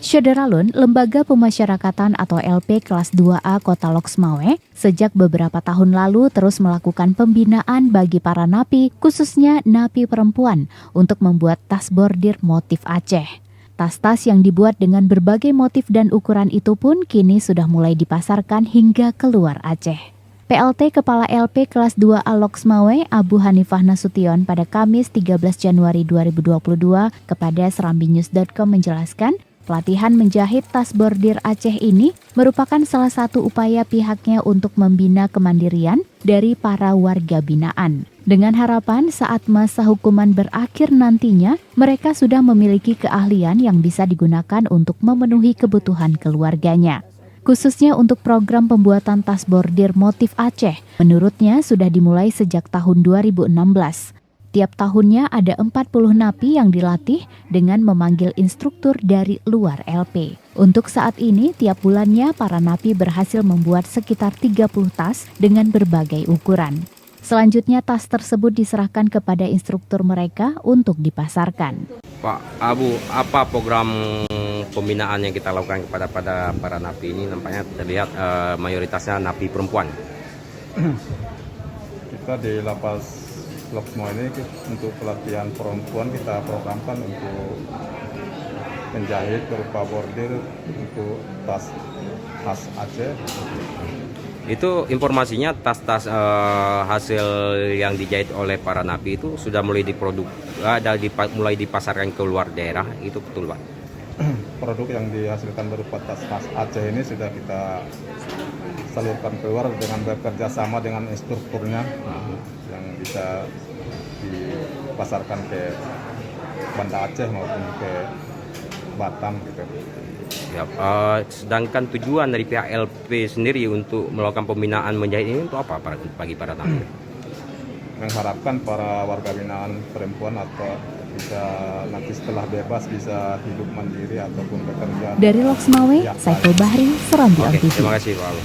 Syederalun, Lembaga Pemasyarakatan atau LP kelas 2A Kota Loksmawe, sejak beberapa tahun lalu terus melakukan pembinaan bagi para napi, khususnya napi perempuan, untuk membuat tas bordir motif Aceh. Tas-tas yang dibuat dengan berbagai motif dan ukuran itu pun kini sudah mulai dipasarkan hingga keluar Aceh. PLT Kepala LP kelas 2A Loksmawe, Abu Hanifah Nasution pada Kamis 13 Januari 2022 kepada serambinews.com menjelaskan, pelatihan menjahit tas bordir Aceh ini merupakan salah satu upaya pihaknya untuk membina kemandirian dari para warga binaan. Dengan harapan saat masa hukuman berakhir nantinya, mereka sudah memiliki keahlian yang bisa digunakan untuk memenuhi kebutuhan keluarganya. Khususnya untuk program pembuatan tas bordir motif Aceh, menurutnya sudah dimulai sejak tahun 2016. Tiap tahunnya ada 40 napi yang dilatih dengan memanggil instruktur dari luar LP. Untuk saat ini, tiap bulannya para napi berhasil membuat sekitar 30 tas dengan berbagai ukuran. Selanjutnya tas tersebut diserahkan kepada instruktur mereka untuk dipasarkan. Pak Abu, apa program pembinaan yang kita lakukan kepada para napi ini? Nampaknya terlihat mayoritasnya napi perempuan. Kita di lapas Loksmawe ini untuk pelatihan perempuan kita programkan untuk menjahit berupa bordir untuk tas khas Aceh. Itu informasinya tas-tas hasil yang dijahit oleh para napi itu sudah mulai mulai dipasarkan ke luar daerah, itu betul Pak? Produk yang dihasilkan berupa tas khas Aceh ini sudah kita salurkan keluar dengan bekerja sama dengan instrukturnya yang bisa dipasarkan ke Banda Aceh maupun ke Batam gitu. Ya, sedangkan tujuan dari pihak LP sendiri untuk melakukan pembinaan menjahit ini untuk apa bagi para napi? Mengharapkan para warga binaan perempuan atau bisa nanti setelah bebas bisa hidup mandiri ataupun bekerja. Dari Loksmawe, Saiful Bahri, Serambi Oke, TV. terima kasih Pak Alu.